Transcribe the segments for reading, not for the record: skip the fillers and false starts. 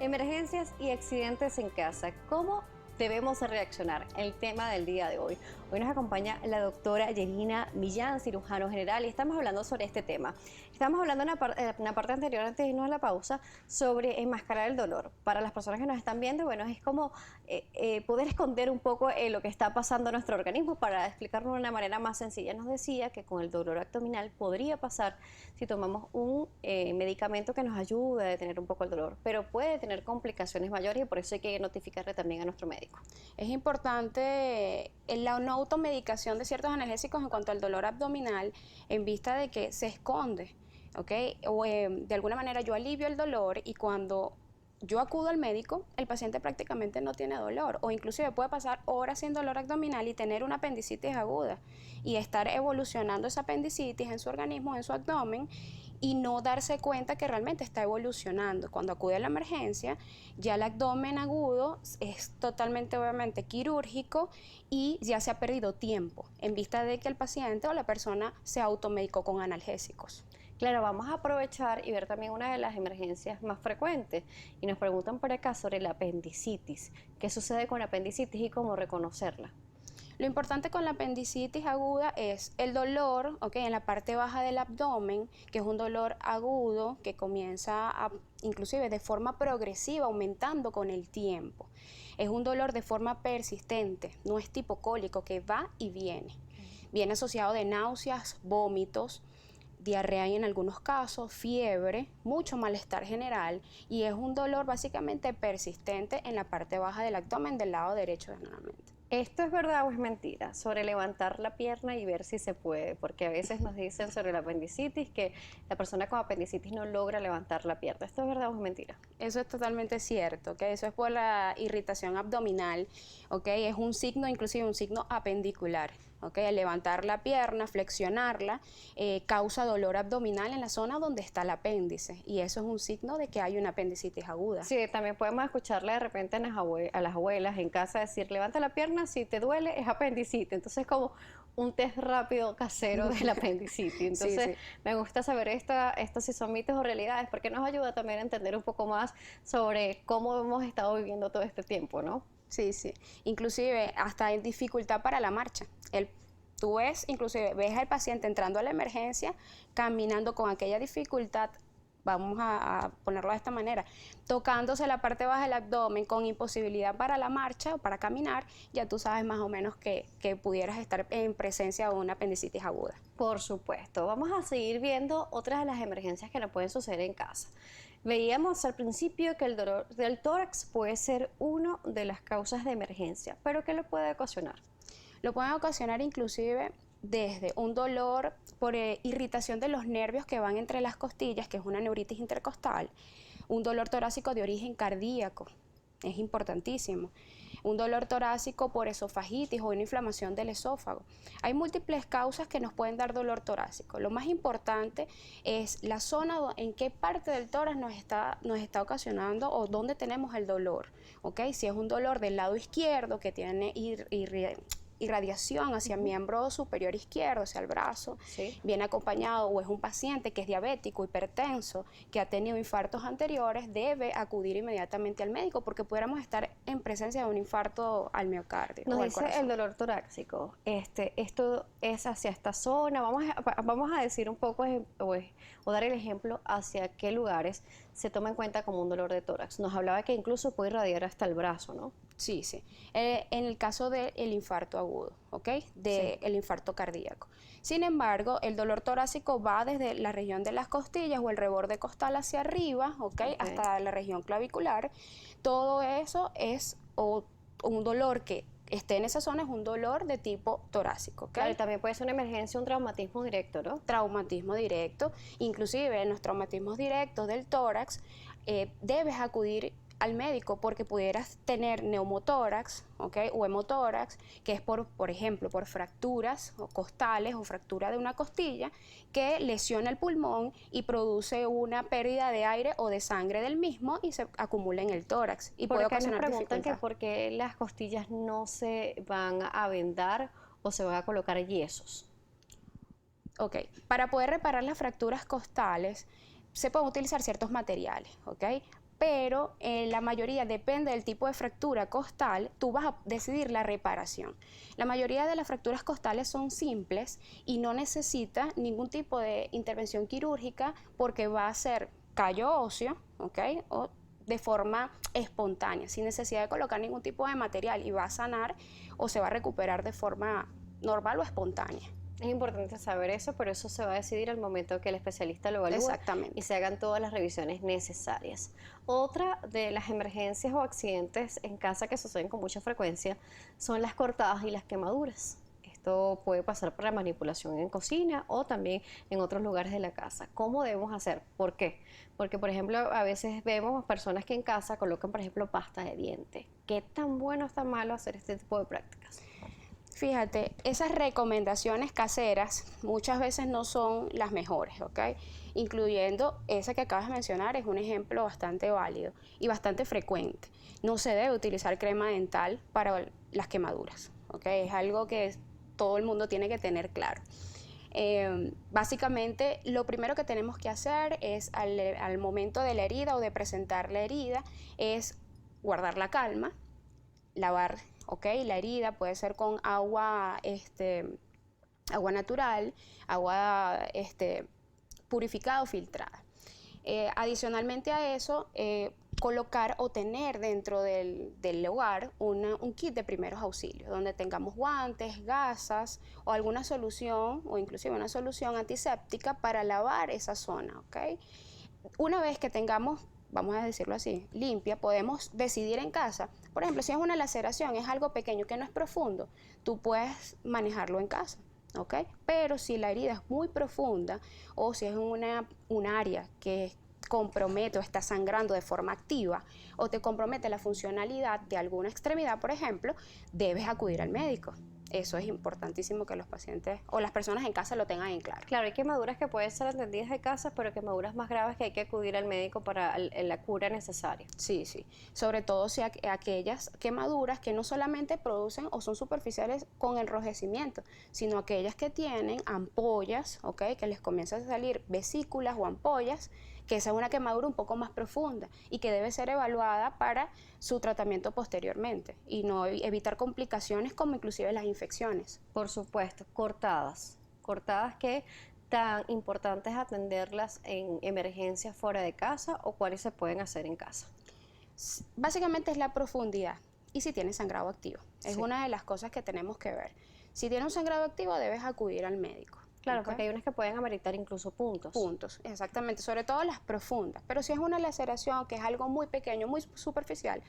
Emergencias y accidentes en casa. ¿Cómo debemos reaccionar? El tema del día de hoy. Hoy nos acompaña la doctora Yerina Millán, cirujano general, y estamos hablando sobre este tema. Estamos hablando en una parte anterior, antes de irnos a la pausa, sobre enmascarar el dolor. Para las personas que nos están viendo, bueno, es como poder esconder un poco lo que está pasando en nuestro organismo. Para explicarlo de una manera más sencilla, nos decía que con el dolor abdominal podría pasar si tomamos un medicamento que nos ayude a detener un poco el dolor, pero puede tener complicaciones mayores y por eso hay que notificarle también a nuestro médico. Es importante la no automedicación de ciertos analgésicos en cuanto al dolor abdominal en vista de que se esconde, ¿ok? O de alguna manera yo alivio el dolor y cuando yo acudo al médico, el paciente prácticamente no tiene dolor o inclusive puede pasar horas sin dolor abdominal y tener una apendicitis aguda y estar evolucionando esa apendicitis en su organismo, en su abdomen y no darse cuenta que realmente está evolucionando. Cuando acude a la emergencia, ya el abdomen agudo es totalmente obviamente quirúrgico y ya se ha perdido tiempo en vista de que el paciente o la persona se automedicó con analgésicos. Claro, vamos a aprovechar y ver también una de las emergencias más frecuentes. Y nos preguntan por acá sobre la apendicitis. ¿Qué sucede con la apendicitis y cómo reconocerla? Lo importante con la apendicitis aguda es el dolor, en la parte baja del abdomen, que es un dolor agudo que comienza inclusive de forma progresiva, aumentando con el tiempo. Es un dolor de forma persistente, no es tipo cólico que va y viene. Viene asociado de náuseas, vómitos, diarrea y en algunos casos, fiebre, mucho malestar general y es un dolor básicamente persistente en la parte baja del abdomen del lado derecho generalmente. ¿Esto es verdad o es mentira? Sobre levantar la pierna y ver si se puede, porque a veces nos dicen sobre la apendicitis que la persona con apendicitis no logra levantar la pierna. ¿Esto es verdad o es mentira? Eso es totalmente cierto, que eso es por la irritación abdominal, es un signo, inclusive un signo apendicular. Al levantar la pierna, flexionarla, causa dolor abdominal en la zona donde está el apéndice y eso es un signo de que hay una apendicitis aguda. Sí, también podemos escucharle de repente a las abuelas en casa decir, levanta la pierna, si te duele es apendicitis. Entonces como un test rápido casero del apendicitis. Entonces sí. me gusta saber estos si son mitos o realidades porque nos ayuda también a entender un poco más sobre cómo hemos estado viviendo todo este tiempo, ¿no? Sí. Inclusive hasta hay dificultad para la marcha. Tú inclusive ves al paciente entrando a la emergencia, caminando con aquella dificultad, vamos a ponerlo de esta manera, tocándose la parte baja del abdomen con imposibilidad para la marcha o para caminar, ya tú sabes más o menos que pudieras estar en presencia de una apendicitis aguda. Por supuesto. Vamos a seguir viendo otras de las emergencias que nos pueden suceder en casa. Veíamos al principio que el dolor del tórax puede ser una de las causas de emergencia, pero ¿qué lo puede ocasionar? Lo pueden ocasionar inclusive desde un dolor por irritación de los nervios que van entre las costillas, que es una neuritis intercostal, un dolor torácico de origen cardíaco, es importantísimo, un dolor torácico por esofagitis o una inflamación del esófago. Hay múltiples causas que nos pueden dar dolor torácico. Lo más importante es la zona en qué parte del tórax nos está ocasionando o dónde tenemos el dolor. Si es un dolor del lado izquierdo que tiene irradiación hacia el miembro superior izquierdo, hacia el brazo, Sí. viene acompañado o es un paciente que es diabético, hipertenso, que ha tenido infartos anteriores, debe acudir inmediatamente al médico porque pudiéramos estar en presencia de un infarto al miocardio. Nos o al dice corazón. el dolor torácico, esto es hacia esta zona, vamos a decir un poco o dar el ejemplo hacia qué lugares se toma en cuenta como un dolor de tórax. Nos hablaba que incluso puede irradiar hasta el brazo, ¿no? Sí. En el caso del infarto agudo, el infarto cardíaco. Sin embargo, el dolor torácico va desde la región de las costillas o el reborde costal hacia arriba, hasta la región clavicular. Todo eso es un dolor que esté en esa zona, es un dolor de tipo torácico. Claro, y también puede ser una emergencia, un traumatismo directo, ¿no? Traumatismo directo, inclusive en los traumatismos directos del tórax, debes acudir al médico porque pudieras tener neumotórax, o hemotórax, que es por ejemplo, por fracturas costales o fractura de una costilla que lesiona el pulmón y produce una pérdida de aire o de sangre del mismo y se acumula en el tórax. Y puede ocasionar me preguntan dificultad. que por qué las costillas no se van a vendar o se van a colocar yesos. Para poder reparar las fracturas costales se pueden utilizar ciertos materiales, pero la mayoría, depende del tipo de fractura costal, tú vas a decidir la reparación. La mayoría de las fracturas costales son simples y no necesita ningún tipo de intervención quirúrgica porque va a ser callo óseo, ¿ok? O de forma espontánea, sin necesidad de colocar ningún tipo de material, y va a sanar o se va a recuperar de forma normal o espontánea. Es importante saber eso, pero eso se va a decidir al momento que el especialista lo evalúe. Exactamente. Y se hagan todas las revisiones necesarias. Otra de las emergencias o accidentes en casa que suceden con mucha frecuencia son las cortadas y las quemaduras. Esto puede pasar por la manipulación en cocina o también en otros lugares de la casa. ¿Cómo debemos hacer? ¿Por qué? Porque, por ejemplo, a veces vemos personas que en casa colocan, por ejemplo, pasta de diente. ¿Qué tan bueno o tan malo hacer este tipo de prácticas? Fíjate, esas recomendaciones caseras muchas veces no son las mejores, ¿ok? Incluyendo esa que acabas de mencionar, es un ejemplo bastante válido y bastante frecuente. No se debe utilizar crema dental para las quemaduras, ¿ok? Es algo que todo el mundo tiene que tener claro. Básicamente, lo primero que tenemos que hacer es al momento de la herida o de presentar la herida, es guardar la calma, lavar, ¿ok? La herida puede ser con agua, agua natural, agua purificada o filtrada. Adicionalmente a eso, colocar o tener dentro del hogar un kit de primeros auxilios, donde tengamos guantes, gasas o alguna solución, o inclusive una solución antiséptica para lavar esa zona, ¿ok? Una vez que tengamos, vamos a decirlo así, limpia, podemos decidir en casa. Por ejemplo, si es una laceración, es algo pequeño que no es profundo, tú puedes manejarlo en casa, ¿ok? Pero si la herida es muy profunda o si es un área que compromete o está sangrando de forma activa o te compromete la funcionalidad de alguna extremidad, por ejemplo, debes acudir al médico. Eso es importantísimo que los pacientes o las personas en casa lo tengan en claro. Claro, hay quemaduras que pueden ser atendidas de casa, pero quemaduras más graves que hay que acudir al médico para la cura necesaria. Sí, sí. Sobre todo si aquellas quemaduras que no solamente producen o son superficiales con enrojecimiento, sino aquellas que tienen ampollas, ¿ok? Que les comienzan a salir vesículas o ampollas, que esa es una quemadura un poco más profunda y que debe ser evaluada para su tratamiento posteriormente y no evitar complicaciones como inclusive las infecciones. Por supuesto, cortadas. Cortadas que tan importante es atenderlas en emergencias fuera de casa o cuáles se pueden hacer en casa. Básicamente es la profundidad y si tiene sangrado activo. Es Sí. una de las cosas que tenemos que ver. Si tiene un sangrado activo debes acudir al médico. Claro, ¿Ok? porque hay unas que pueden ameritar incluso puntos. Puntos, exactamente, sobre todo las profundas. Pero si es una laceración que es algo muy pequeño, muy superficial,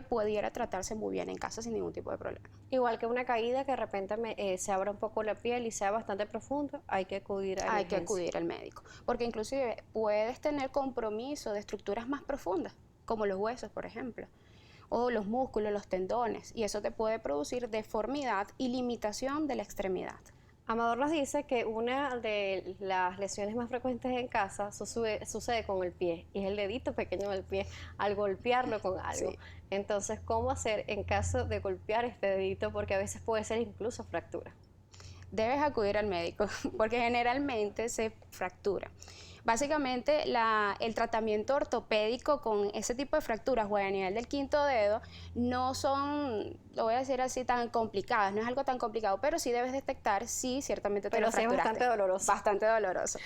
pudiera tratarse muy bien en casa sin ningún tipo de problema. Igual que una caída que de repente se abra un poco la piel y sea bastante profundo, hay que acudir a Hay que acudir al médico, porque inclusive puedes tener compromiso de estructuras más profundas, como los huesos, por ejemplo, o los músculos, los tendones, y eso te puede producir deformidad y limitación de la extremidad. Amador nos dice que una de las lesiones más frecuentes en casa sucede con el pie, y es el dedito pequeño del pie al golpearlo con algo. Sí. Entonces, ¿cómo hacer en caso de golpear este dedito? Porque a veces puede ser incluso fractura. Debes acudir al médico, porque generalmente se fractura. Básicamente, el tratamiento ortopédico con ese tipo de fracturas o a nivel del quinto dedo no son, lo voy a decir así, tan complicadas, no es algo tan complicado, pero sí debes detectar si ciertamente te lo fracturaste. Pero sí es bastante doloroso. Bastante doloroso.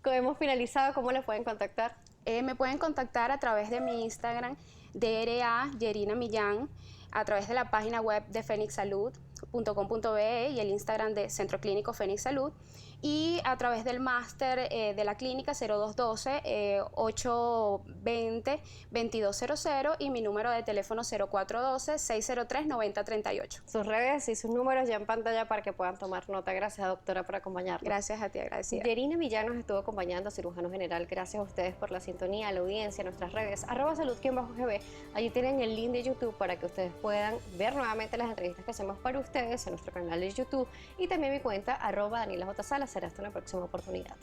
Hemos finalizado, ¿cómo le pueden contactar? Me pueden contactar a través de mi Instagram, DRA Yerina Millán, a través de la página web de fenixsalud.com.be y el Instagram de Centro Clínico Fénix Salud, y a través del máster de la clínica 0212-820-2200 y mi número de teléfono 0412-603-9038. Sus redes y sus números ya en pantalla para que puedan tomar nota. Gracias, doctora, por acompañarnos. Gracias a ti, agradecida. Yerina Millán nos estuvo acompañando, cirujano general. Gracias a ustedes por la sintonía, la audiencia, nuestras redes, @salud_gb. Allí tienen el link de YouTube para que ustedes puedan ver nuevamente las entrevistas que hacemos para ustedes en nuestro canal de YouTube y también mi cuenta @DanielaJSala. Será hasta una próxima oportunidad.